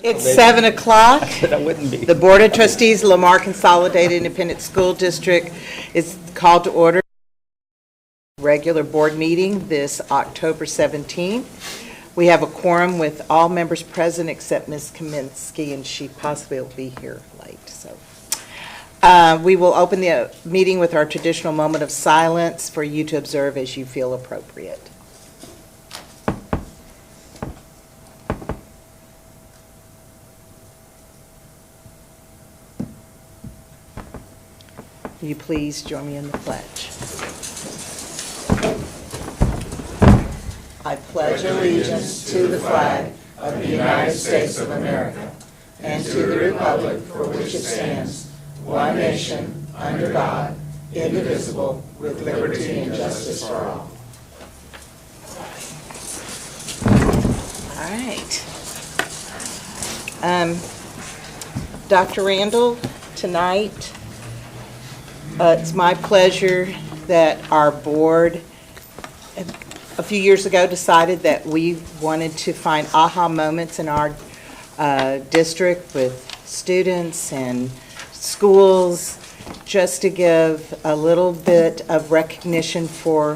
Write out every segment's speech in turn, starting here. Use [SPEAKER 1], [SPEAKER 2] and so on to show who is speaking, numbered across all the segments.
[SPEAKER 1] It's 7 o'clock.
[SPEAKER 2] That wouldn't be.
[SPEAKER 1] The Board of Trustees, Lamar Consolidated Independent School District is called to order. Regular board meeting this October 17th. We have a quorum with all members present except Ms. Kaminsky, and she possibly will be here late. So we will open the meeting with our traditional moment of silence for you to observe as you feel appropriate. Will you please join me in the pledge? I pledge allegiance to the flag of the United States of America and to the republic for which it stands, one nation, under God, indivisible, with liberty and justice for all. All right. Dr. Randall, tonight, it's my pleasure that our board a few years ago decided that we wanted to find aha moments in our district with students and schools, just to give a little bit of recognition for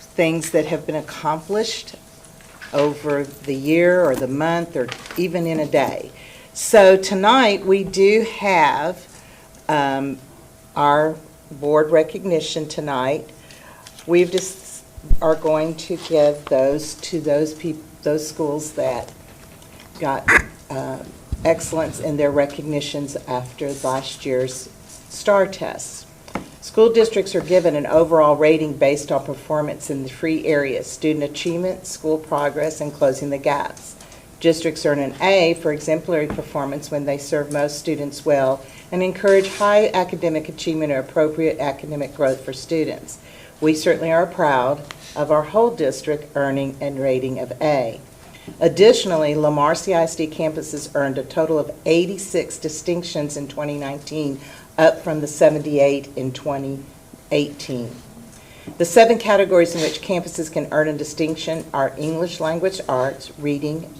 [SPEAKER 1] things that have been accomplished over the year or the month or even in a day. So tonight we do have our board recognition tonight. We've just are going to give those to those schools that got excellence in their recognitions after last year's STAR tests. School districts are given an overall rating based on performance in the three areas: student achievement, school progress, and closing the gaps. Districts earn an A for exemplary performance when they serve most students well and encourage high academic achievement or appropriate academic growth for students. We certainly are proud of our whole district earning a rating of A. Additionally, Lamar CISD campuses earned a total of 86 distinctions in 2019, up from the 78 in 2018. The 7 categories in which campuses can earn a distinction are English language arts, reading,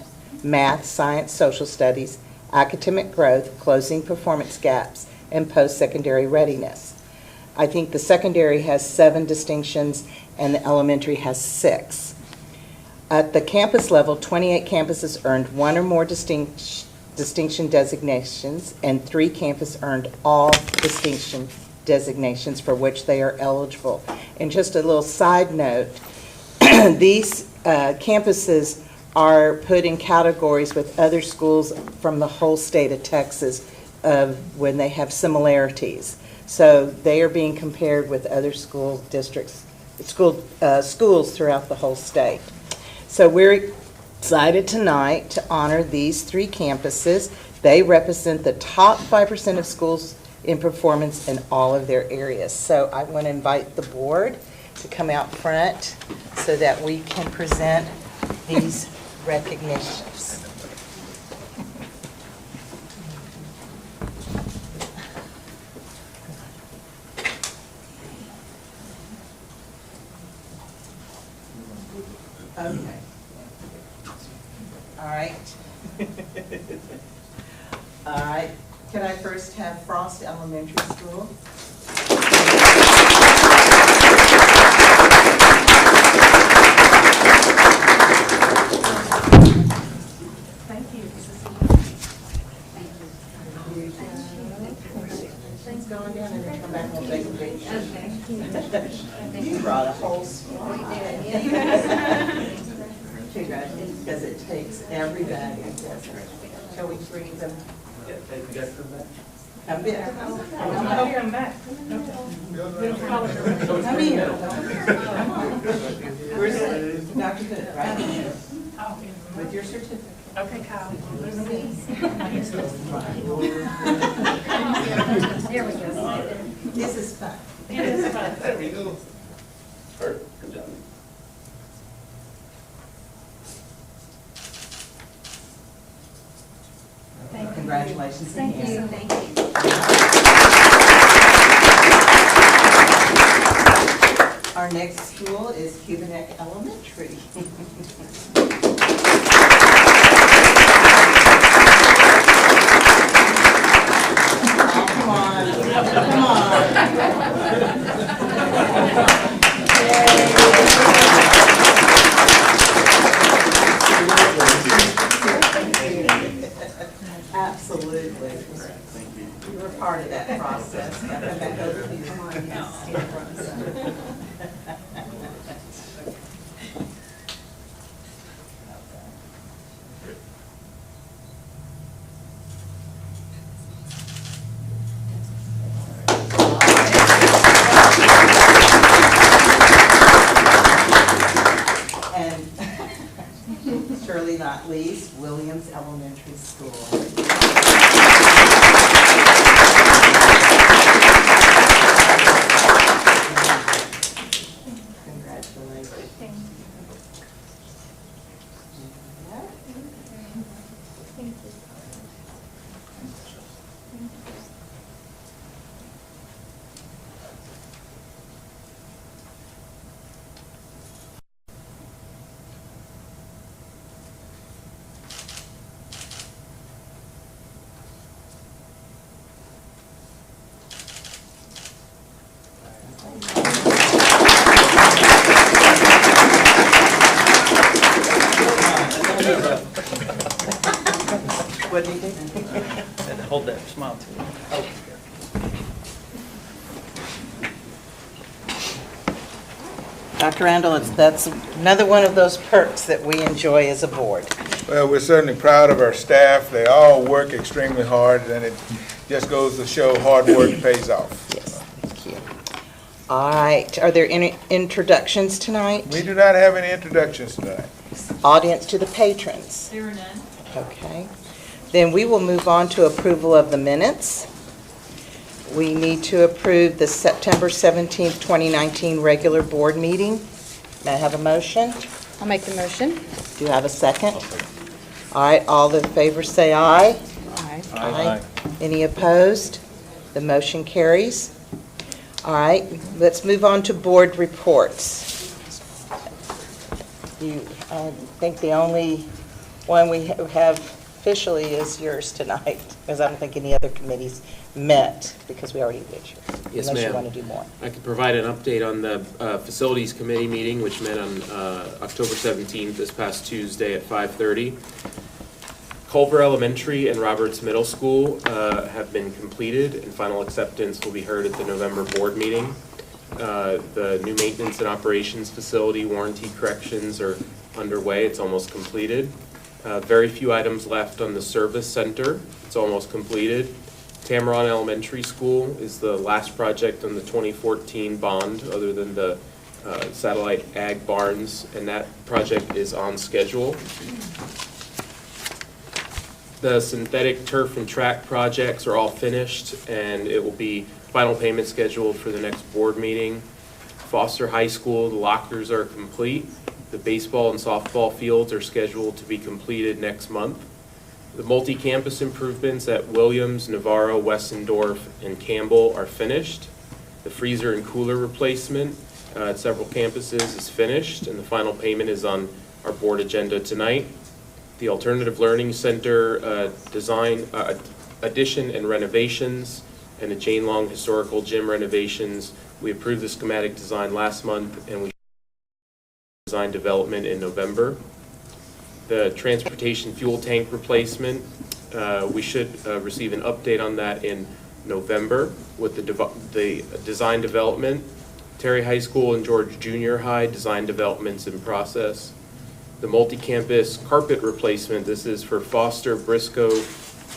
[SPEAKER 1] math, science, social studies, academic growth, closing performance gaps, and post-secondary readiness. I think the secondary has 7 distinctions and the elementary has 6. At the campus level, 28 campuses earned 1 or more distinction designations, and 3 campuses earned all distinction designations for which they are eligible. And just a little side note, these campuses are put in categories with other schools from the whole state of Texas when they have similarities. So they are being compared with other school districts, schools throughout the whole state. So we're excited tonight to honor these 3 campuses. They represent the top 5% of schools in performance in all of their areas. So I want to invite the board to come out front so that we can present these recognitions. Okay. All right. All right. Can I first have Frost Elementary School? Thank you. Things going down and then come back and we'll take a picture. Okay. You brought a whole squad. Congratulations, because it takes everybody. Shall we bring them? Come here. Come back. Come here. Where's Dr. Hood? Right here. With your certificate. Okay, Kyle. There we go. This is fun. It is fun. There we go. Good job. Congratulations.
[SPEAKER 3] Thank you. Thank you.
[SPEAKER 1] Our next school is Cubanek Elementary. Come on. Absolutely. You were part of that process. Come on, yes, stand front and center. And surely not least, Williams Elementary School. What do you think?
[SPEAKER 2] And hold that smile to me. Oh.
[SPEAKER 1] Dr. Randall, that's another one of those perks that we enjoy as a board.
[SPEAKER 3] Well, we're certainly proud of our staff. They all work extremely hard, and it just goes to show hard work pays off.
[SPEAKER 1] Yes, thank you. All right, are there any introductions tonight?
[SPEAKER 3] We do not have any introductions tonight.
[SPEAKER 1] Audience to the patrons?
[SPEAKER 4] There are none.
[SPEAKER 1] Okay. Then we will move on to approval of the minutes. We need to approve the September 17th, 2019 regular board meeting. May I have a motion?
[SPEAKER 4] I'll make the motion.
[SPEAKER 1] Do you have a second? All right, all in favor say aye.
[SPEAKER 4] Aye.
[SPEAKER 1] Aye. Any opposed? The motion carries. All right, let's move on to board reports. I think the only one we have officially is yours tonight, because I don't think any other committees met, because we already did yours.
[SPEAKER 5] Yes,
[SPEAKER 1] unless you
[SPEAKER 5] ma'am.
[SPEAKER 1] want to do more.
[SPEAKER 5] I can provide an update on the Facilities Committee meeting, which met on October 17th, this past Tuesday at 5:30. Culver Elementary and Roberts Middle School have been completed, and final acceptance will be heard at the November board meeting. The new maintenance and operations facility warranty corrections are underway. It's almost completed. Very few items left on the service center. It's almost completed. Tamaron Elementary School is the last project on the 2014 bond, other than the satellite ag barns, and that project is on schedule. The synthetic turf and track projects are all finished, and it will be final payment scheduled for the next board meeting. Foster High School, the lockers are complete. The baseball and softball fields are scheduled to be completed next month. The multi-campus improvements at Williams, Navarro, Westendorf, and Campbell are finished. The freezer and cooler replacement at several campuses is finished, and the final payment is on our board agenda tonight. The Alternative Learning Center design addition and renovations, and the Jane Long Historical Gym renovations. We approved the schematic design last month, and we design development in November. The transportation fuel tank replacement, we should receive an update on that in November with the design development. Terry High School and George Junior High design developments in process. The multi-campus carpet replacement, this is for Foster, Briscoe,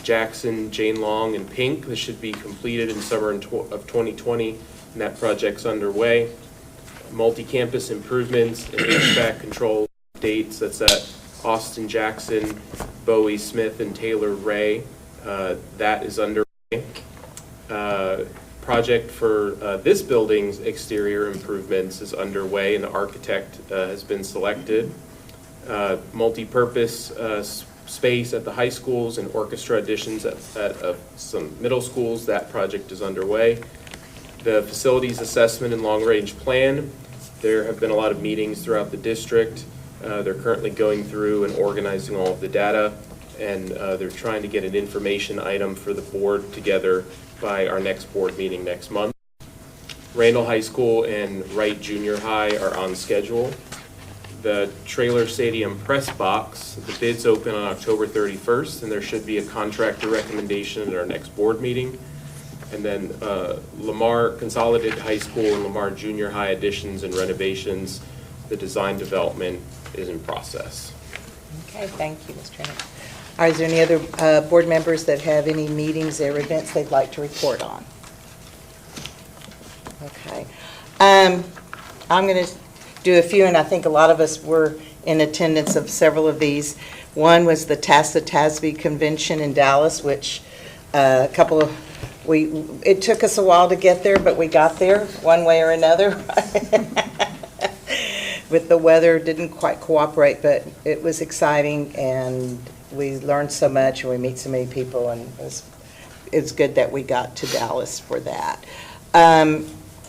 [SPEAKER 5] Jackson, Jane Long, and Pink. This should be completed in summer of 2020, and that project's underway. Multi-campus improvements and HVAC control dates, that's at Austin Jackson, Bowie Smith, and Taylor Ray. That is underway. Project for this building's exterior improvements is underway, and the architect has been selected. Multi-purpose space at the high schools and orchestra additions at some middle schools, that project is underway. The facilities assessment and long-range plan, there have been a lot of meetings throughout the district. They're currently going through and organizing all of the data, and they're trying to get an information item for the board together by our next board meeting next month. Randall High School and Wright Junior High are on schedule. The Trailer Stadium press box, the bids open on October 31st, and there should be a contractor recommendation at our next board meeting. And then Lamar Consolidated High School and Lamar Junior High additions and renovations, the design development is in process.
[SPEAKER 1] Okay, thank you, Ms. Trent. All right, is there any other board members that have any meetings or events they'd like to report on? Okay. I'm going to do a few, and I think a lot of us were in attendance of several of these. One was the TASB convention in Dallas, which it took us a while to get there, but we got there one way or another. With the weather, didn't quite cooperate, but it was exciting, and we learned so much, and we meet so many people, and it's good that we got to Dallas for that.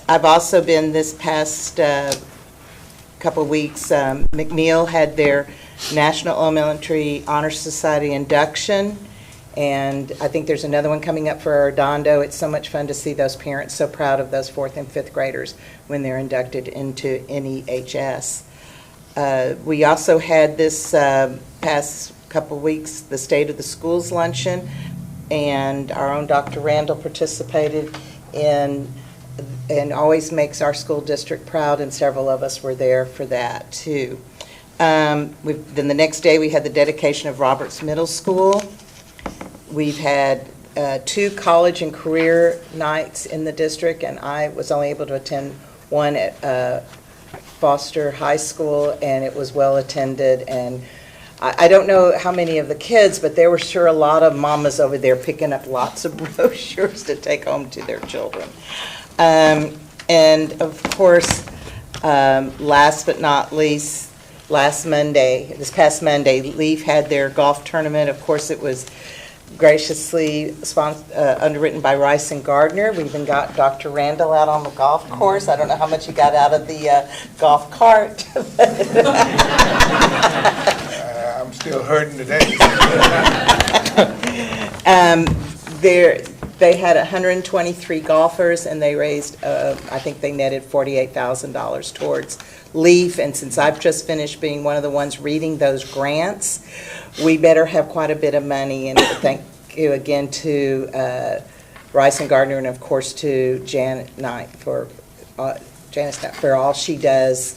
[SPEAKER 1] I've also been this past couple of weeks, McNeil had their National Elementary Honor Society induction, and I think there's another one coming up for Redondo. It's so much fun to see those parents so proud of those 4th and 5th graders when they're inducted into NEHS. We also had this past couple of weeks the State of the Schools luncheon, and our own Dr. Randall participated in and always makes our school district proud, and several of us were there for that too. Then the next day we had the dedication of Roberts Middle School. We've had 2 college and career nights in the district, and I was only able to attend one at Foster High School, and it was well attended. And I don't know how many of the kids, but there were sure a lot of mamas over there picking up lots of brochures to take home to their children. And of course, last but not least, this past Monday, Leaf had their golf tournament. Of course, it was graciously underwritten by Rice and Gardner. We even got Dr. Randall out on the golf course. I don't know how much he got out of the golf cart.
[SPEAKER 3] I'm still hurting today.
[SPEAKER 1] They had 123 golfers, and they raised, I think they netted $48,000 towards Leaf. And since I've just finished being one of the ones reading those grants, we better have quite a bit of money. And thank you again to Rice and Gardner, and of course to Janet Knight for all she does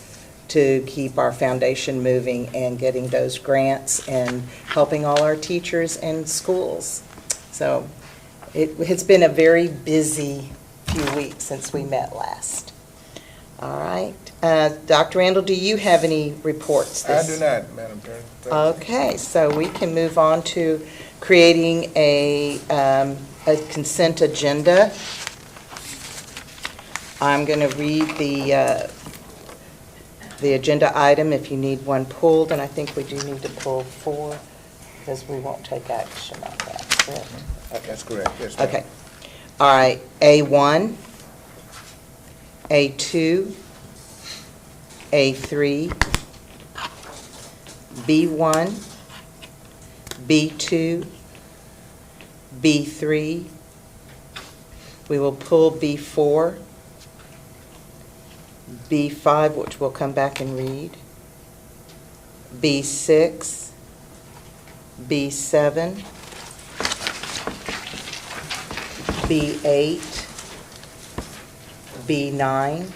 [SPEAKER 1] to keep our foundation moving and getting those grants and helping all our teachers and schools. So it has been a very busy few weeks since we met last. All right. Dr. Randall, do you have any reports?
[SPEAKER 3] I do not, Madam Chair.
[SPEAKER 1] Okay, so we can move on to creating a consent agenda. I'm going to read the agenda item if you need one pulled, and I think we do need to pull 4 because we won't take action on that. Correct?
[SPEAKER 3] That's correct. Yes, ma'am.
[SPEAKER 1] Okay. All right. A1, A2, A3, B1, B2, B3. We will pull B4, B5, which we'll come back and read, B6, B7, B8, B9,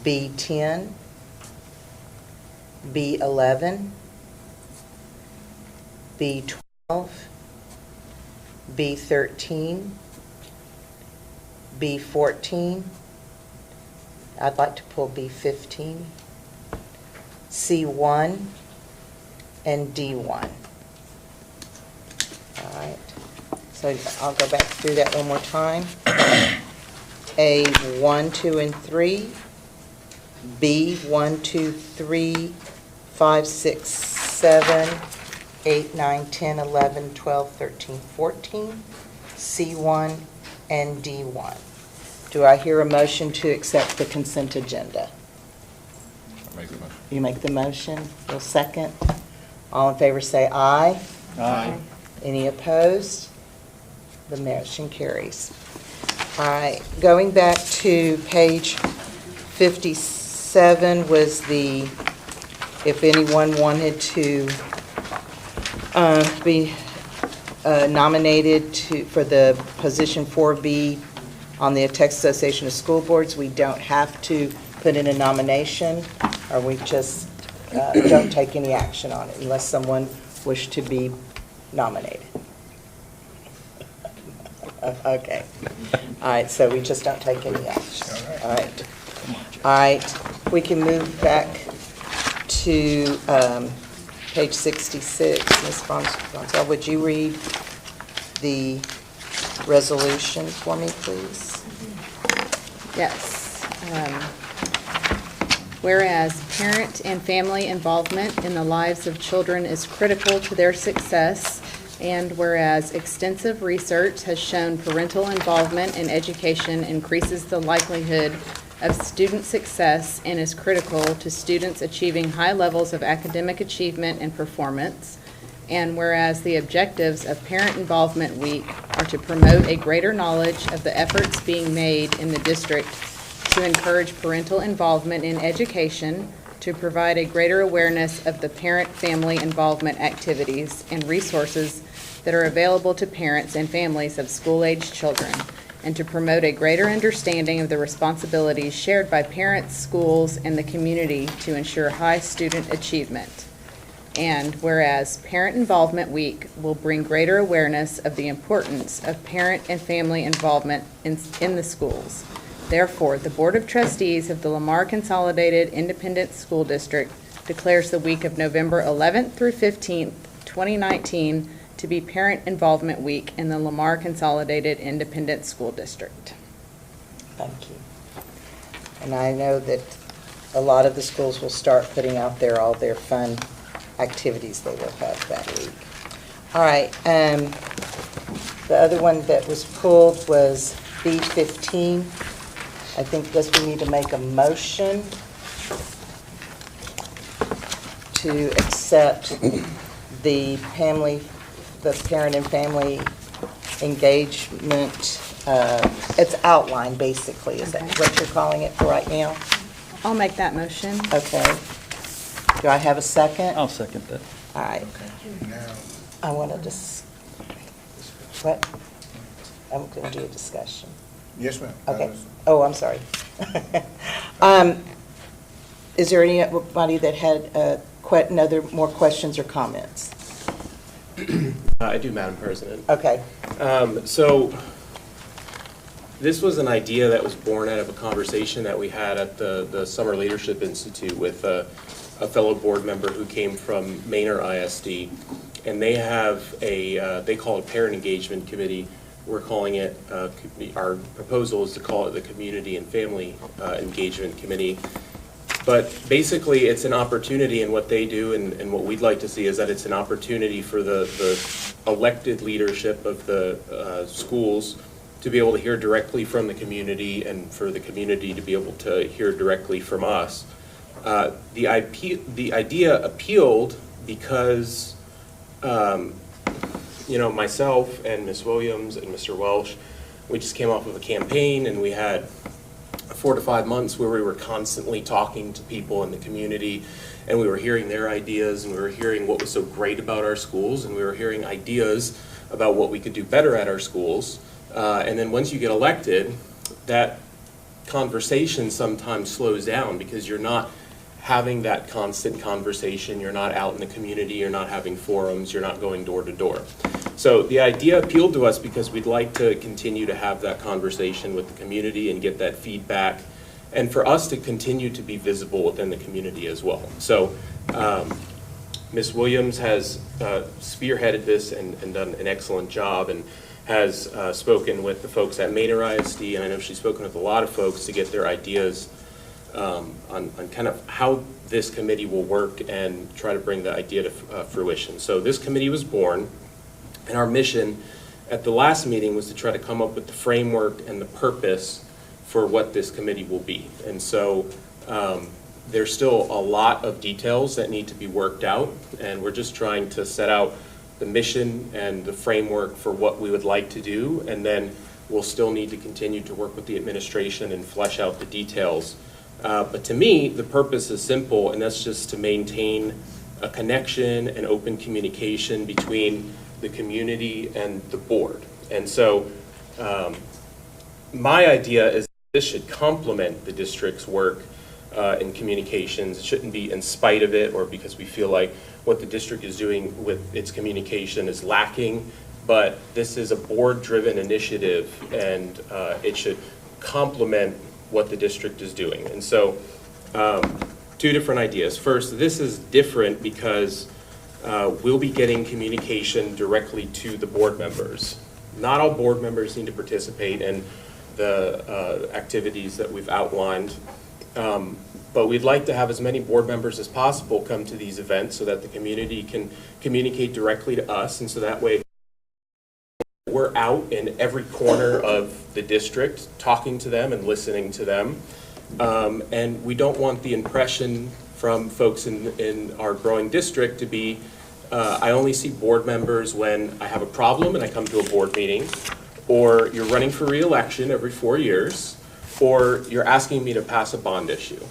[SPEAKER 1] B10, B11, B12, B13, B14. I'd like to pull B15, C1, and D1. All right. So I'll go back through that one more time. A1, 2, and 3. B1, 2, 3, 5, 6, 7, 8, 9, 10, 11, 12, 13, 14. C1 and D1. Do I hear a motion to accept the consent agenda?
[SPEAKER 4] I make the motion.
[SPEAKER 1] You make the motion. You'll second. All in favor say aye.
[SPEAKER 4] Aye.
[SPEAKER 1] Any opposed? The motion carries. All right, going back to page 57 was the, if anyone wanted to be nominated for the position 4B on the Texas Association of School Boards. We don't have to put in a nomination, or we just don't take any action on it unless someone wished to be nominated. Okay. All right, so we just don't take any action. All right. All right, we can move back to page 66. Ms. Gonzalez, would you read the resolution for me, please?
[SPEAKER 6] Yes. Whereas parent and family involvement in the lives of children is critical to their success, and whereas extensive research has shown parental involvement in education increases the likelihood of student success and is critical to students achieving high levels of academic achievement and performance, and whereas the objectives of Parent Involvement Week are to promote a greater knowledge of the efforts being made in the district to encourage parental involvement in education, to provide a greater awareness of the parent-family involvement activities and resources that are available to parents and families of school-aged children, and to promote a greater understanding of the responsibilities shared by parents, schools, and the community to ensure high student achievement. And whereas Parent Involvement Week will bring greater awareness of the importance of parent and family involvement in the schools. Therefore, the Board of Trustees of the Lamar Consolidated Independent School District declares the week of November 11th through 15th, 2019 to be Parent Involvement Week in the Lamar Consolidated Independent School District.
[SPEAKER 1] Thank you. And I know that a lot of the schools will start putting out there all their fun activities they will have that week. All right, the other one that was pulled was B15. I think we need to make a motion to accept the parent and family engagement. It's outlined, basically. Is that what you're calling it for right now?
[SPEAKER 6] I'll make that motion.
[SPEAKER 1] Okay. Do I have a second?
[SPEAKER 2] I'll second that.
[SPEAKER 1] All right.
[SPEAKER 3] Now,
[SPEAKER 1] I want to what? I'm going to do a discussion.
[SPEAKER 3] yes, ma'am.
[SPEAKER 1] Okay. Oh, I'm sorry. Is there anybody that had more questions or comments?
[SPEAKER 5] I do, Madam President.
[SPEAKER 1] Okay.
[SPEAKER 5] So this was an idea that was born out of a conversation that we had at the Summer Leadership Institute with a fellow board member who came from Lamar CISD, and they have they call it a parent engagement committee. We're calling it, our proposal is to call it the Community and Family Engagement Committee. But basically, it's an opportunity, and what they do and what we'd like to see is that it's an opportunity for the elected leadership of the schools to be able to hear directly from the community, and for the community to be able to hear directly from us. The idea appealed because myself and Ms. Williams and Mr. Welsh, we just came off of a campaign, and we had 4 to 5 months where we were constantly talking to people in the community, and we were hearing their ideas, and we were hearing what was so great about our schools, and we were hearing ideas about what we could do better at our schools. And then once you get elected, that conversation sometimes slows down because you're not having that constant conversation, you're not out in the community, you're not having forums, you're not going door to door. So the idea appealed to us because we'd like to continue to have that conversation with the community and get that feedback, and for us to continue to be visible within the community as well. So Ms. Williams has spearheaded this and done an excellent job, and has spoken with the folks at Lamar CISD, and I know she's spoken with a lot of folks to get their ideas on kind of how this committee will work and try to bring the idea to fruition. So this committee was born, and our mission at the last meeting was to try to come up with the framework and the purpose for what this committee will be. And so there's still a lot of details that need to be worked out, and we're just trying to set out the mission and the framework for what we would like to do, and then we'll still need to continue to work with the administration and flesh out the details. But to me, the purpose is simple, and that's just to maintain a connection and open communication between the community and the board. And so my idea is this should complement the district's work in communications. It shouldn't be in spite of it or because we feel like what the district is doing with its communication is lacking, but this is a board-driven initiative, and it should complement what the district is doing. And so two different ideas. First, this is different because we'll be getting communication directly to the board members. Not all board members need to participate in the activities that we've outlined, but we'd like to have as many board members as possible come to these events so that the community can communicate directly to us, and so that way we're out in every corner of the district talking to them and listening to them. And we don't want the impression from folks in our growing district to be, I only see board members when I have a problem and I come to a board meeting, or you're running for re-election every 4 years, or you're asking me to pass a bond issue.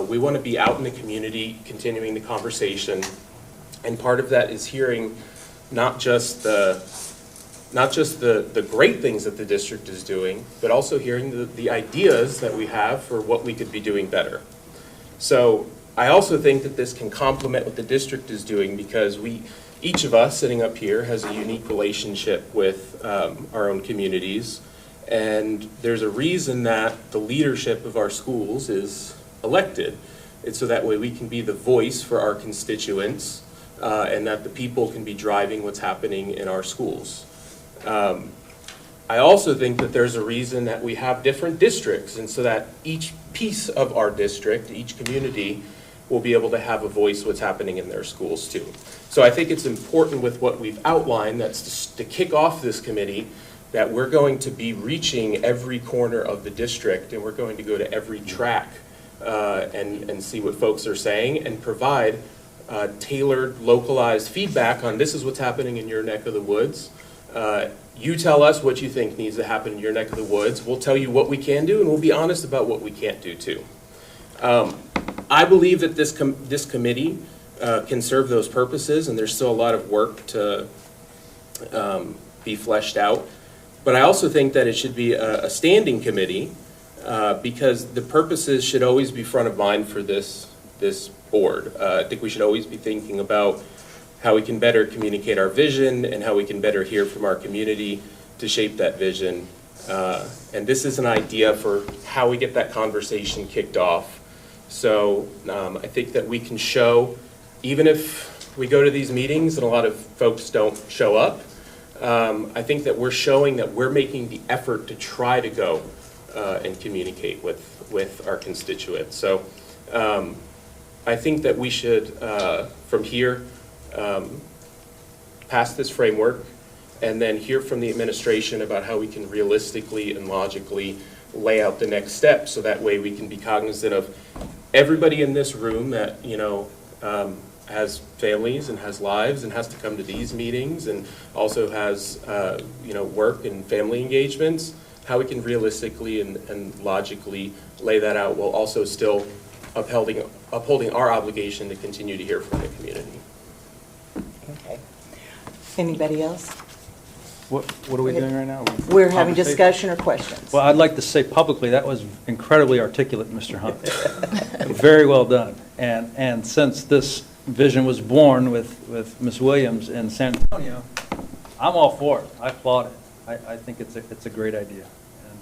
[SPEAKER 5] We want to be out in the community, continuing the conversation, and part of that is hearing not just the great things that the district is doing, but also hearing the ideas that we have for what we could be doing better. So I also think that this can complement what the district is doing, because each of us sitting up here has a unique relationship with our own communities, and there's a reason that the leadership of our schools is elected. It's so that way we can be the voice for our constituents, and that the people can be driving what's happening in our schools. I also think that there's a reason that we have different districts, and so that each piece of our district, each community, will be able to have a voice what's happening in their schools too. So I think it's important with what we've outlined, that's to kick off this committee, that we're going to be reaching every corner of the district, and we're going to go to every track and see what folks are saying, and provide tailored, localized feedback on this is what's happening in your neck of the woods. You tell us what you think needs to happen in your neck of the woods. We'll tell you what we can do, and we'll be honest about what we can't do too. I believe that this committee can serve those purposes, and there's still a lot of work to be fleshed out. But I also think that it should be a standing committee, because the purposes should always be front of mind for this board. I think we should always be thinking about how we can better communicate our vision and how we can better hear from our community to shape that vision. And this is an idea for how we get that conversation kicked off. So I think that we can show, even if we go to these meetings and a lot of folks don't show up, I think that we're showing that we're making the effort to try to go and communicate with our constituents. So I think that we should, from here, pass this framework and then hear from the administration about how we can realistically and logically lay out the next steps, so that way we can be cognizant of everybody in this room that has families and has lives and has to come to these meetings and also has work and family engagements, how we can realistically and logically lay that out while also still upholding our obligation to continue to hear from the community.
[SPEAKER 1] Okay. Anybody else?
[SPEAKER 7] What are we doing right now?
[SPEAKER 1] We're having discussion or questions.
[SPEAKER 7] Well, I'd like to say publicly, that was incredibly articulate, Mr. Hunt. Very well done. And since this vision was born with Ms. Williams in San Antonio, I'm all for it. I applaud it. I think it's a great idea. And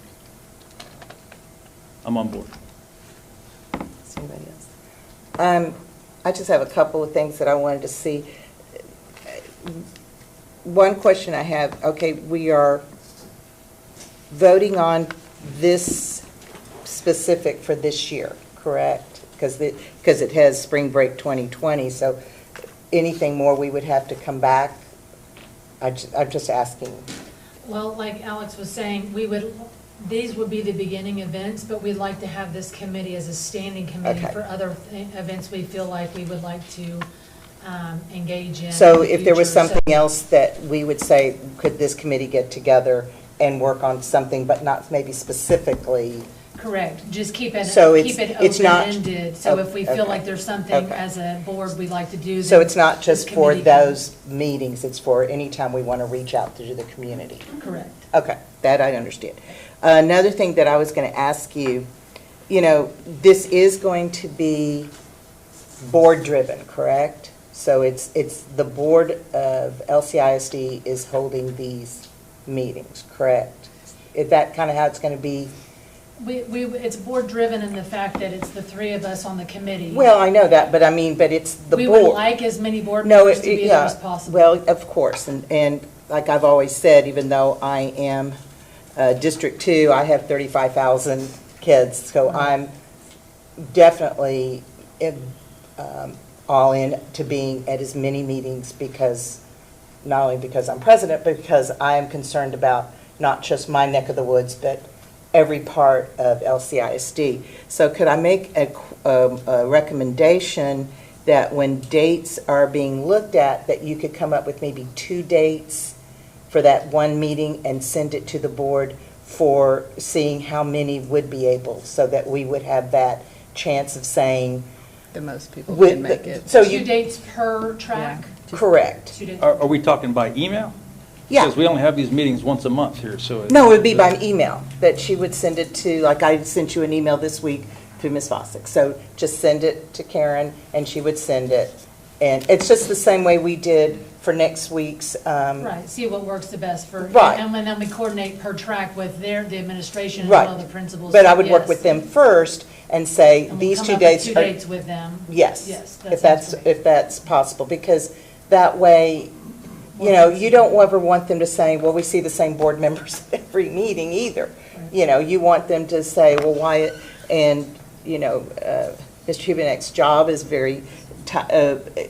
[SPEAKER 7] I'm on board.
[SPEAKER 1] Is anybody else? I just have a couple of things that I wanted to see. One question I have, okay, we are voting on this specific for this year, correct? Because it has spring break 2020, so anything more we would have to come back? I'm just asking.
[SPEAKER 8] Well, like Alex was saying, these would be the beginning events, but we'd like to have this committee as a standing committee
[SPEAKER 1] Okay.
[SPEAKER 8] for other events we feel like we would like to engage in.
[SPEAKER 1] So if there was
[SPEAKER 8] future.
[SPEAKER 1] something
[SPEAKER 8] So-
[SPEAKER 1] else that we would say, could this committee get together and work on something, but not maybe specifically?
[SPEAKER 8] Correct, just keep it,
[SPEAKER 1] So
[SPEAKER 8] keep it
[SPEAKER 1] it's not-
[SPEAKER 8] open-ended, so if we feel
[SPEAKER 1] okay.
[SPEAKER 8] like there's something
[SPEAKER 1] Okay.
[SPEAKER 8] as a board we'd like to do.
[SPEAKER 1] So
[SPEAKER 8] then
[SPEAKER 1] it's not
[SPEAKER 8] this
[SPEAKER 1] just for
[SPEAKER 8] committee can-
[SPEAKER 1] those meetings, it's for any time we want to reach out to the community?
[SPEAKER 8] Correct.
[SPEAKER 1] Okay, that I understand. Another thing that I was going to ask you, this is going to be board-driven, correct? So it's the board of LCISD is holding these meetings, correct? Is that kind of how it's going to be?
[SPEAKER 8] It's board-driven in the fact that it's the three of us on the committee.
[SPEAKER 1] Well, I know that, but I mean, but it's the board.
[SPEAKER 8] We would like as many board
[SPEAKER 1] No,
[SPEAKER 8] members to be there as possible.
[SPEAKER 1] Well, of course, and like I've always said, even though I am District 2, I have 35,000 kids, so I'm definitely all in to being at as many meetings because, not only because I'm president, but because I am concerned about not just my neck of the woods, but every part of LCISD. So could I make a recommendation that when dates are being looked at, that you could come up with maybe 2 dates for that one meeting and send it to the board for seeing how many would be able, so that we would have that chance of saying,
[SPEAKER 6] The most people
[SPEAKER 1] With
[SPEAKER 6] can make it.
[SPEAKER 1] so
[SPEAKER 8] 2
[SPEAKER 1] you,
[SPEAKER 8] dates per track?
[SPEAKER 1] correct.
[SPEAKER 8] 2 dates.
[SPEAKER 7] Are we talking by email?
[SPEAKER 1] Yeah.
[SPEAKER 7] Because we only have these meetings once a month here, so.
[SPEAKER 1] No, it would be by email, that she would send it to, like I sent you an email this week to Ms. Fossick. So just send it to Karen, and she would send it. And it's just the same way we did for next week's.
[SPEAKER 8] Right, see what works the best for,
[SPEAKER 1] Right.
[SPEAKER 8] and then we coordinate per track with the administration as
[SPEAKER 1] Right.
[SPEAKER 8] well, the principals.
[SPEAKER 1] But I would work
[SPEAKER 8] Yes.
[SPEAKER 1] with them first and say,
[SPEAKER 8] And we'll
[SPEAKER 1] these
[SPEAKER 8] come
[SPEAKER 1] 2
[SPEAKER 8] up with
[SPEAKER 1] dates
[SPEAKER 8] 2
[SPEAKER 1] are.
[SPEAKER 8] dates with them.
[SPEAKER 1] Yes,
[SPEAKER 8] Yes,
[SPEAKER 1] if
[SPEAKER 8] that sounds great.
[SPEAKER 1] that's possible, because that way, you don't ever want them to say, well, we see the same board members at every meeting either. You want them to say, well, why, and, Mr. Hubenek's job is very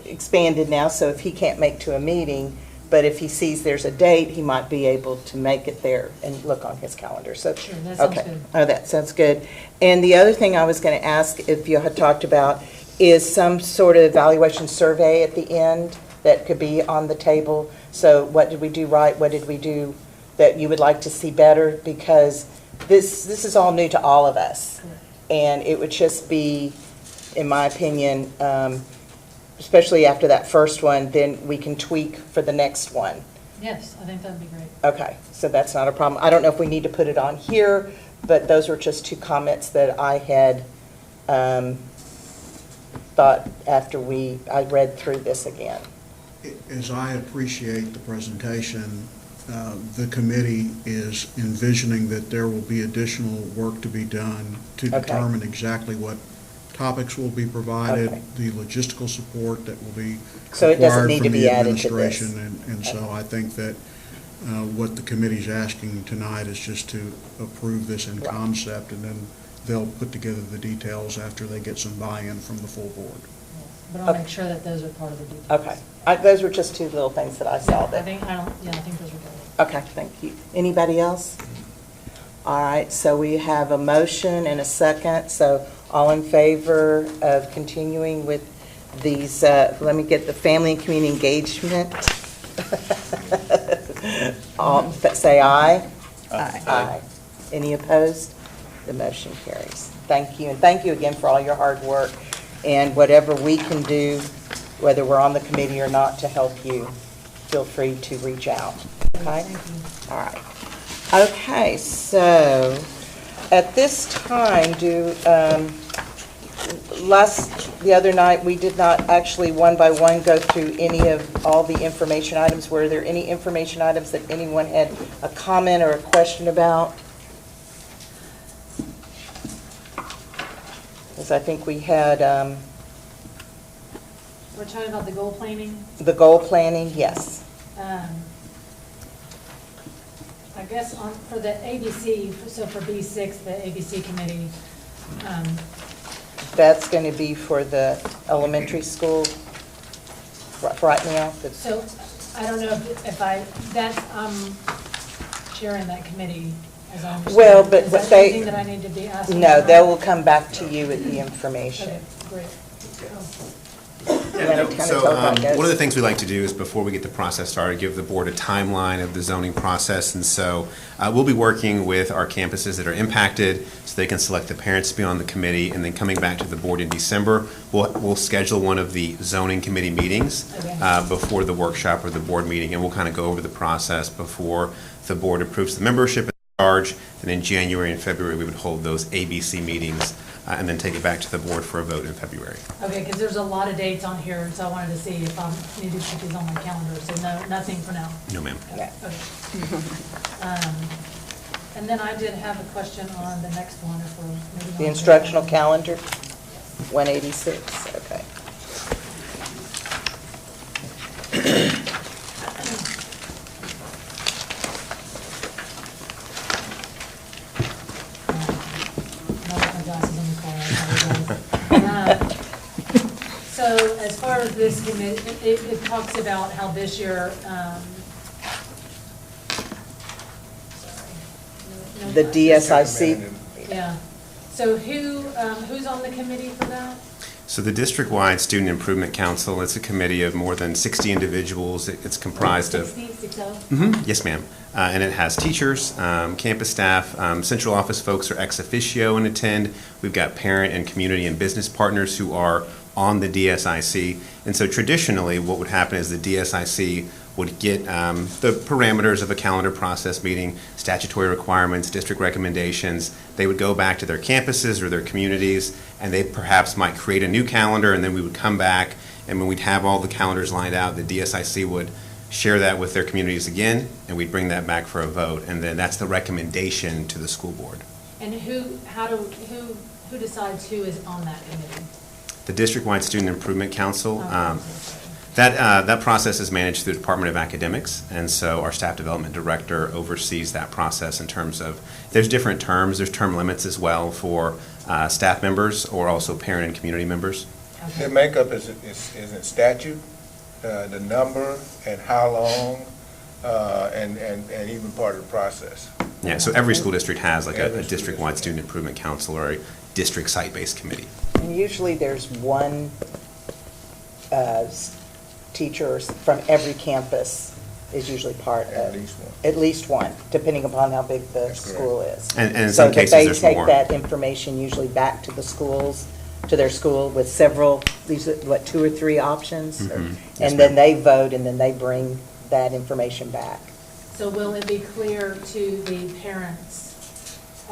[SPEAKER 1] expanded now, so if he can't make to a meeting, but if he sees there's a date, he might be able to make it there and look on his calendar, so.
[SPEAKER 8] Sure, that sounds
[SPEAKER 1] okay.
[SPEAKER 8] good.
[SPEAKER 1] Oh, that sounds good. And the other thing I was going to ask, if you had talked about, is some sort of evaluation survey at the end that could be on the table. So what did we do right? What did we do that you would like to see better? Because this is all new to all of us. And it would just be, in my opinion, especially after that first one, then we can tweak for the next one.
[SPEAKER 8] Yes, I think that'd be great.
[SPEAKER 1] Okay, so that's not a problem. I don't know if we need to put it on here, but those were just 2 comments that I had thought after I read through this again.
[SPEAKER 9] As I appreciate the presentation, the committee is envisioning that there will be additional work to be done to
[SPEAKER 1] Okay.
[SPEAKER 9] determine exactly what topics will be provided,
[SPEAKER 1] Okay.
[SPEAKER 9] the logistical support that will be
[SPEAKER 1] So it doesn't
[SPEAKER 9] required
[SPEAKER 1] need to
[SPEAKER 9] from
[SPEAKER 1] be
[SPEAKER 9] the
[SPEAKER 1] added to this.
[SPEAKER 9] administration. And so I think that what the committee's asking tonight is just to approve this in
[SPEAKER 1] Right.
[SPEAKER 9] concept, and then they'll put together the details after they get some buy-in from the full board.
[SPEAKER 8] But I'll
[SPEAKER 1] Okay.
[SPEAKER 8] make sure that those are part of the details.
[SPEAKER 1] Okay, those were just 2 little things that I saw
[SPEAKER 8] I
[SPEAKER 1] that.
[SPEAKER 8] think those are good.
[SPEAKER 1] Okay, thank you. Anybody else? All right, so we have a motion and a second, so all in favor of continuing with these, let me get the family and community engagement. All, say aye. Aye. Any opposed? The motion carries. Thank you, and thank you again for all your hard work, and whatever we can do, whether we're on the committee or not, to help you, feel free to reach out, okay? All right. Okay, so at this time, the other night, we did not actually one by one go through any of all the information items. Were there any information items that anyone had a comment or a question about? Because I think we had
[SPEAKER 8] We're talking about the goal planning.
[SPEAKER 1] the goal planning, yes.
[SPEAKER 8] I guess for the ABC, so for B6, the ABC committee,
[SPEAKER 1] That's going to be for the elementary school right now?
[SPEAKER 8] so I don't know if I'm chairing that committee, as I understand.
[SPEAKER 1] Well, but
[SPEAKER 8] Is that
[SPEAKER 1] they-
[SPEAKER 8] anything that I need to be asking?
[SPEAKER 1] No,
[SPEAKER 8] about?
[SPEAKER 1] they will come back to you with the information.
[SPEAKER 8] Okay, great.
[SPEAKER 1] You want to want to kind of
[SPEAKER 10] So,
[SPEAKER 1] tell about that?
[SPEAKER 10] one of the things we like to do is before we get the process started, give the board a timeline of the zoning process. And so we'll be working with our campuses that are impacted so they can select the parents to be on the committee. And then coming back to the board in December, we'll schedule one of the zoning committee meetings before the workshop or the board meeting. And we'll kind of go over the process before the board approves the membership and charge. And in January and February, we would hold those ABC meetings and then take it back to the board for a vote in February.
[SPEAKER 8] Okay, because there's a lot of dates on here, so I wanted to see if I needed to put these on my calendar, so no, nothing for now.
[SPEAKER 10] No, ma'am.
[SPEAKER 8] Okay. And then I did have a question on the next one, if we're moving on.
[SPEAKER 1] The instructional calendar, 186, okay.
[SPEAKER 8] So as far as this committee, it talks about how this year,
[SPEAKER 1] The DSIC,
[SPEAKER 8] yeah. So who's on the committee for that?
[SPEAKER 10] So the district-wide Student Improvement Council, it's a committee of more than 60 individuals. It's comprised of...
[SPEAKER 8] 60?
[SPEAKER 10] Yes, ma'am. And it has teachers, campus staff, central office folks are ex officio and attend. We've got parent and community and business partners who are on the DSIC. And so traditionally, what would happen is the DSIC would get the parameters of a calendar process meeting, statutory requirements, district recommendations. They would go back to their campuses or their communities, and they perhaps might create a new calendar, and then we would come back, and when we'd have all the calendars lined out, the DSIC would share that with their communities again, and we'd bring that back for a vote, and then that's the recommendation to the school board.
[SPEAKER 8] And who decides who is on that committee?
[SPEAKER 10] The district-wide Student Improvement Council, that process is managed through the Department of Academics, and so our staff development director oversees that process in terms of, there's different terms, there's term limits as well for staff members or also parent and community members.
[SPEAKER 3] The makeup is in statute, the number and how long, and even part of the process.
[SPEAKER 10] Yeah, so every school district has like a district-wide Student Improvement Council or a district site-based committee.
[SPEAKER 1] and usually there's one teacher from every campus is usually part of.
[SPEAKER 3] At least one.
[SPEAKER 1] At least one, depending upon how big the
[SPEAKER 3] That's correct.
[SPEAKER 1] school is.
[SPEAKER 10] And in some cases, there's
[SPEAKER 1] So
[SPEAKER 10] more.
[SPEAKER 1] that they take that information usually back to the schools, to their school with several, these are, what, 2 or 3 options?
[SPEAKER 10] Mhm. Yes,
[SPEAKER 1] And then
[SPEAKER 10] ma'am.
[SPEAKER 1] they vote, and then they bring that information back.
[SPEAKER 8] So will it be clear to the parents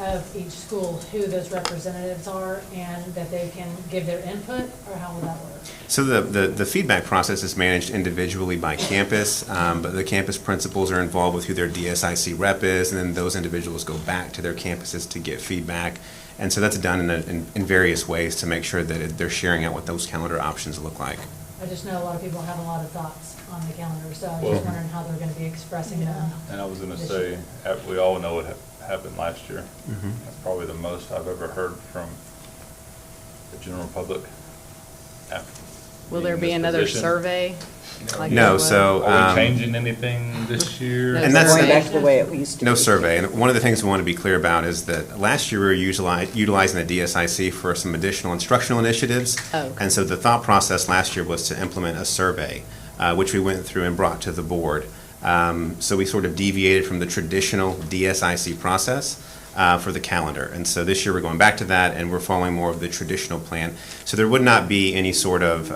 [SPEAKER 8] of each school who those representatives are and that they can give their input, or how will that work?
[SPEAKER 10] So the feedback process is managed individually by campus, but the campus principals are involved with who their DSIC rep is, and then those individuals go back to their campuses to get feedback. And so that's done in various ways to make sure that they're sharing out what those calendar options look like.
[SPEAKER 8] I just know a lot of people have a lot of thoughts on the calendar, so I'm
[SPEAKER 4] Well-
[SPEAKER 8] just wondering how they're going to be expressing them.
[SPEAKER 4] And I was going to say, we all know what happened last year.
[SPEAKER 10] Mhm.
[SPEAKER 4] That's probably the most I've ever heard from the general public after.
[SPEAKER 6] Will there
[SPEAKER 4] being
[SPEAKER 6] be
[SPEAKER 4] in this
[SPEAKER 6] another
[SPEAKER 4] position.
[SPEAKER 6] survey? like
[SPEAKER 10] No,
[SPEAKER 6] there was?
[SPEAKER 10] so.
[SPEAKER 4] Are we changing anything this year?
[SPEAKER 6] No
[SPEAKER 10] And that's-
[SPEAKER 1] Going
[SPEAKER 6] survey.
[SPEAKER 1] back to the way it used to be.
[SPEAKER 10] No survey, and one of the things we want to be clear about is that last year we were utilizing the DSIC for some additional instructional initiatives.
[SPEAKER 6] Oh, okay.
[SPEAKER 10] And so the thought process last year was to implement a survey, which we went through and brought to the board. So we sort of deviated from the traditional DSIC process for the calendar. And so this year we're going back to that, and we're following more of the traditional plan. So there would not be any sort of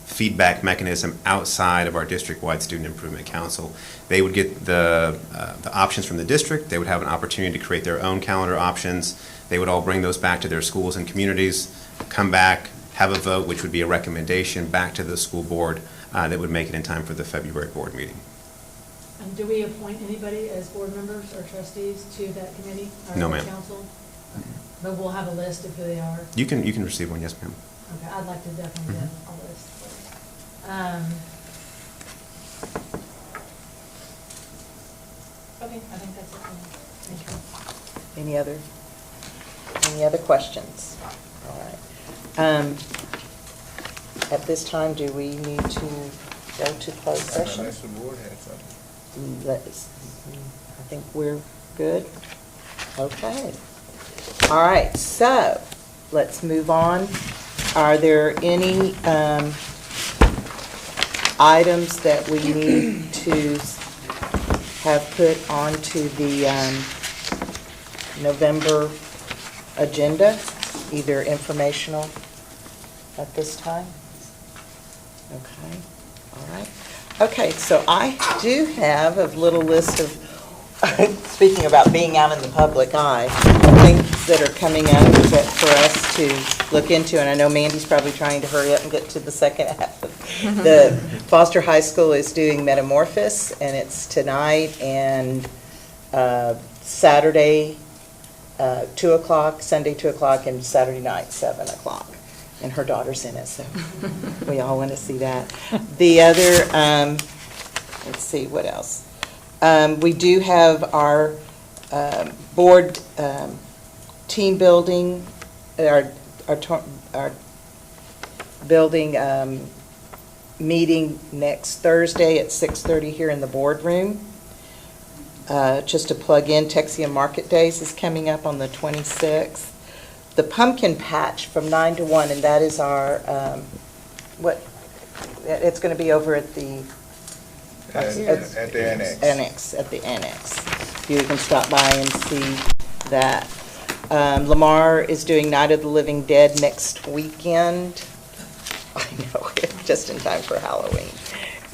[SPEAKER 10] feedback mechanism outside of our district-wide Student Improvement Council. They would get the options from the district. They would have an opportunity to create their own calendar options. They would all bring those back to their schools and communities, come back, have a vote, which would be a recommendation back to the school board that would make it in time for the February board meeting.
[SPEAKER 8] And do we appoint anybody as board members or trustees to that committee? Or
[SPEAKER 10] No,
[SPEAKER 8] the
[SPEAKER 10] ma'am.
[SPEAKER 8] council? But we'll have a list of who they are.
[SPEAKER 10] You can receive one, yes, ma'am.
[SPEAKER 8] Okay, I'd like to definitely get
[SPEAKER 10] Mhm.
[SPEAKER 8] a list. Okay, I think that's it for me. Thank you.
[SPEAKER 1] Any other questions? All right. At this time, do we need to go to closed session?
[SPEAKER 3] Unless the board had something.
[SPEAKER 1] I think we're good. Okay. All right, so let's move on. Are there any items that we need to have put onto the November agenda, either informational at this time? Okay, all right. Okay, so I do have a little list of, speaking about being out in the public eye, things that are coming up that for us to look into, and I know Mandy's probably trying to hurry up and get to the second half. The Foster High School is doing Metamorphosis, and it's tonight and Saturday, 2 o'clock, Sunday, 2 o'clock, and Saturday night, 7 o'clock. And her daughter's in it, so we all want to see that. The other, let's see, what else? We do have our board team building, our building meeting next Thursday at 6:30 here in the boardroom. Just to plug in, Texian Market Days is coming up on the 26th. The pumpkin patch from 9 to 1, and that is our, it's going to be over at the...
[SPEAKER 3] At the annex.
[SPEAKER 1] At the annex. You can stop by and see that. Lamar is doing Night of the Living Dead next weekend. I know, just in time for Halloween.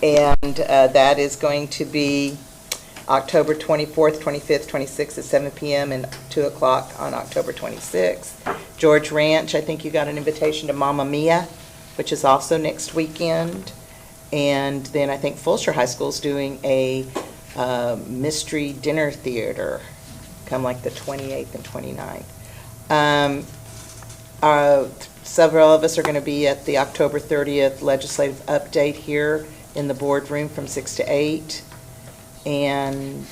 [SPEAKER 1] And that is going to be October 24th, 25th, 26th at 7 p.m. and 2 o'clock on October 26th. George Ranch, I think you got an invitation to Mamma Mia, which is also next weekend. And then I think Fulshire High School is doing a mystery dinner theater, come like the 28th and 29th. Several of us are going to be at the October 30th legislative update here in the boardroom from 6 to 8. And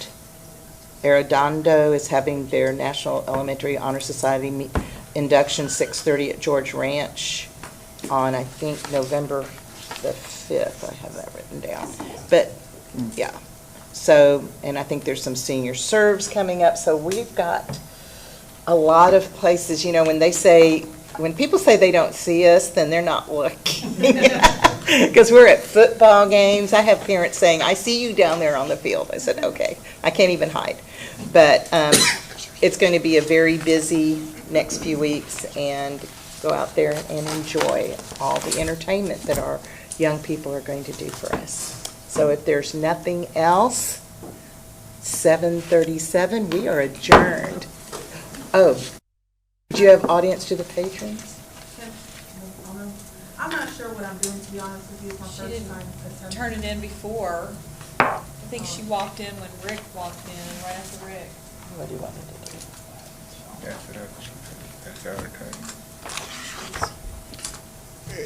[SPEAKER 1] Arredondo is having their National Elementary Honor Society induction 6:30 at George Ranch on, I think, November the 5th. I have that written down. But, yeah. So, and I think there's some senior serves coming up. So we've got a lot of places, you know, when people say they don't see us, then they're not looking. Because we're at football games. I have parents saying, I see you down there on the field. I said, okay, I can't even hide. But it's going to be a very busy next few weeks, and go out there and enjoy all the entertainment that our young people are going to do for us. So if there's nothing else, 7:37, we are adjourned. Oh, do you have audience to the patrons?
[SPEAKER 11] I'm not sure what I'm doing, to be honest with you. It's my first time.
[SPEAKER 12] Turn it in before. I think she walked in when Rick walked in, right after Rick.
[SPEAKER 1] What do you want me to do?
[SPEAKER 3] That's our attorney.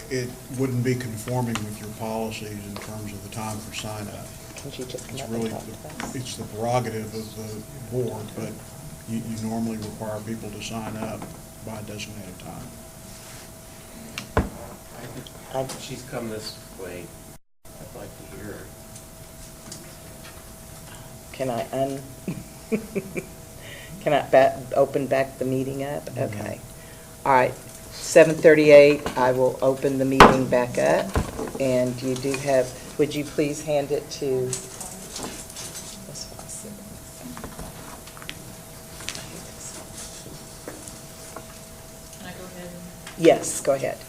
[SPEAKER 9] It wouldn't be conforming with your policies in terms of the time for sign-up.
[SPEAKER 1] Can you just come
[SPEAKER 9] It's
[SPEAKER 1] up
[SPEAKER 9] really,
[SPEAKER 1] and talk to us?
[SPEAKER 9] it's the prerogative of the board, but you normally require people to sign up by a designated time.
[SPEAKER 5] She's come this way. I'd like to hear her.
[SPEAKER 1] Can I can I open back the meeting up? Okay. All right. 7:38, I will open the meeting back up. And you do have, would you please hand it to Ms. Fawcett?
[SPEAKER 12] Can I go ahead?
[SPEAKER 1] Yes, go ahead.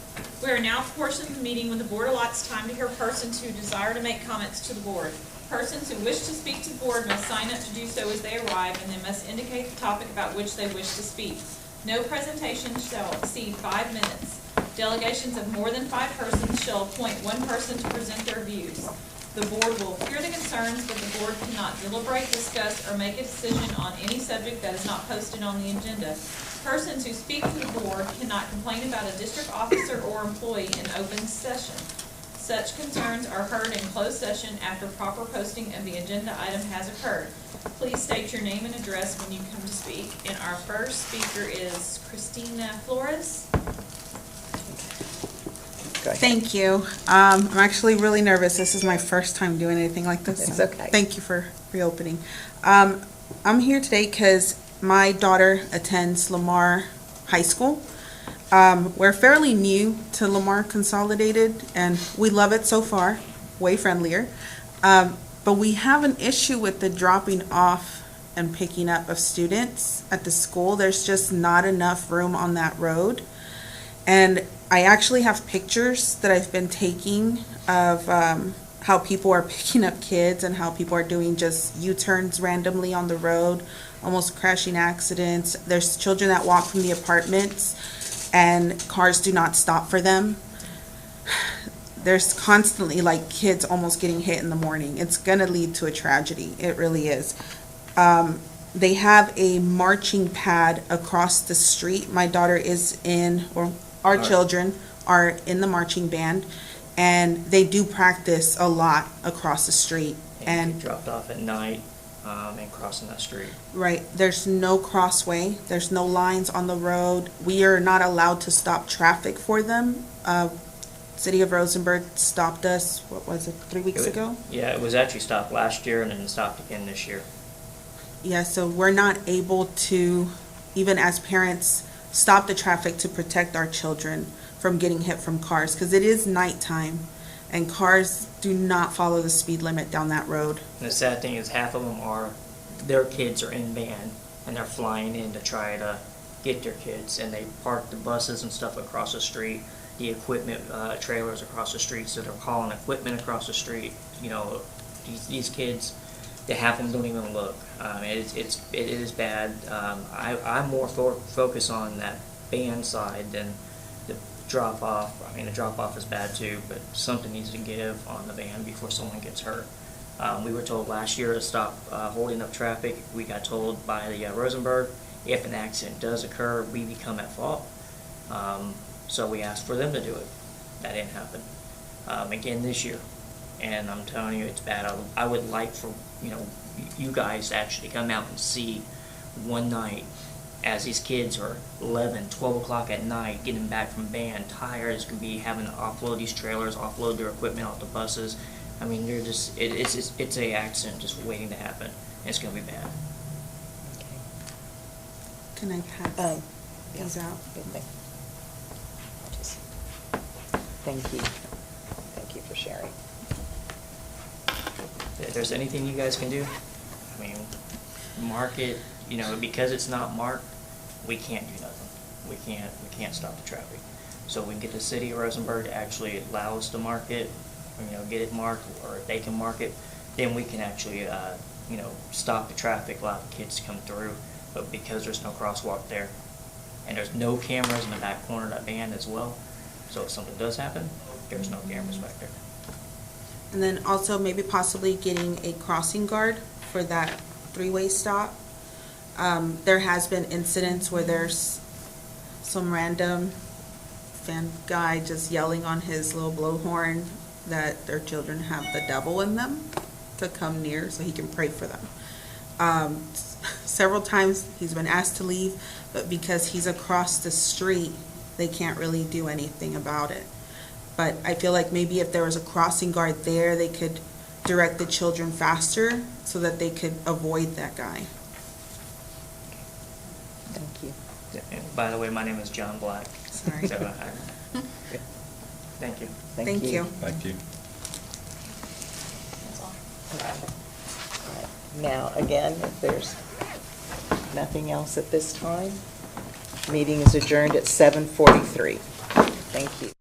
[SPEAKER 12] We are now at the portion of the meeting when the board allots time to hear persons who desire to make comments to the board. Persons who wish to speak to the board must sign up to do so as they arrive, and they must indicate the topic about which they wish to speak. No presentation shall exceed 5 minutes. Delegations of more than 5 persons shall appoint one person to present their views. The board will hear the concerns, but the board cannot deliberate, discuss, or make a decision on any subject that is not posted on the agenda. Persons who speak to the board cannot complain about a district officer or employee in open session. Such concerns are heard in closed session after proper posting of the agenda item has occurred. Please state your name and address when you come to speak. And our first speaker is Christina Flores.
[SPEAKER 1] Go ahead.
[SPEAKER 11] Thank you. I'm actually really nervous. This is my first time doing anything like this.
[SPEAKER 1] It's okay.
[SPEAKER 11] Thank you for reopening. I'm here today because my daughter attends Lamar High School. We're fairly new to Lamar Consolidated, and we love it so far. way friendlier. But we have an issue with the dropping off and picking up of students at the school. There's just not enough room on that road. And I actually have pictures that I've been taking of how people are picking up kids and how people are doing just U-turns randomly on the road, almost crashing accidents. There's children that walk from the apartments and cars do not stop for them. There's constantly like kids almost getting hit in the morning. It's gonna lead to a tragedy. It really is. They have a marching pad across the street. My daughter is in, or our children are in the marching band, and they do practice a lot across the street.
[SPEAKER 2] And dropped off at night and crossing that street.
[SPEAKER 11] Right, there's no crossway, there's no lines on the road. We are not allowed to stop traffic for them. City of Rosenberg stopped us, what was it, 3 weeks ago?
[SPEAKER 2] Yeah, it was actually stopped last year and then stopped again this year.
[SPEAKER 11] Yeah, so we're not able to, even as parents, stop the traffic to protect our children from getting hit from cars, because it is nighttime and cars do not follow the speed limit down that road.
[SPEAKER 2] And the sad thing is half of them their kids are in van and they're flying in to try to get their kids, and they park the buses and stuff across the street, the equipment trailers across the street, so they're hauling equipment across the street. You know, these kids, they half of them don't even look. It is bad. I'm more focused on that band side than the drop off. I mean, the drop off is bad too, but something needs to give on the van before someone gets hurt. We were told last year to stop holding up traffic. We got told by the Rosenberg, if an accident does occur, we become at fault. So we asked for them to do it. That didn't happen. Again this year. And I'm telling you, it's bad. I would like for, you guys to actually come out and see one night as these kids are 11, 12 o'clock at night getting back from band, tired, going to be having to offload these trailers, offload their equipment off the buses. I mean, it's a accident just waiting to happen. And it's going to be bad.
[SPEAKER 11] Can I pass these out?
[SPEAKER 1] Thank you. Thank you for sharing.
[SPEAKER 2] If there's anything you guys can do, I mean, mark it, because it's not marked, we can't do nothing. We can't stop the traffic. So we can get the city of Rosenberg to actually allow us to mark it, get it marked, or if they can mark it, then we can actually, stop the traffic, allow the kids to come through. But because there's no crosswalk there, and there's no cameras in the back corner of that van as well, so if something does happen, there's no cameras back there.
[SPEAKER 11] And then also maybe possibly getting a crossing guard for that three-way stop. There has been incidents where there's some random fan guy just yelling on his little blowhorn that their children have the devil in them to come near so he can pray for them. Several times he's been asked to leave, but because he's across the street, they can't really do anything about it. But I feel like maybe if there was a crossing guard there, they could direct the children faster so that they could avoid that guy.
[SPEAKER 1] Thank you.
[SPEAKER 2] And by the way, my name is John Black.
[SPEAKER 11] Sorry.
[SPEAKER 2] So, thank you.
[SPEAKER 11] Thank you.
[SPEAKER 4] Thank you.
[SPEAKER 1] Now, again, if there's nothing else at this time, meeting is adjourned at 7:43. Thank you.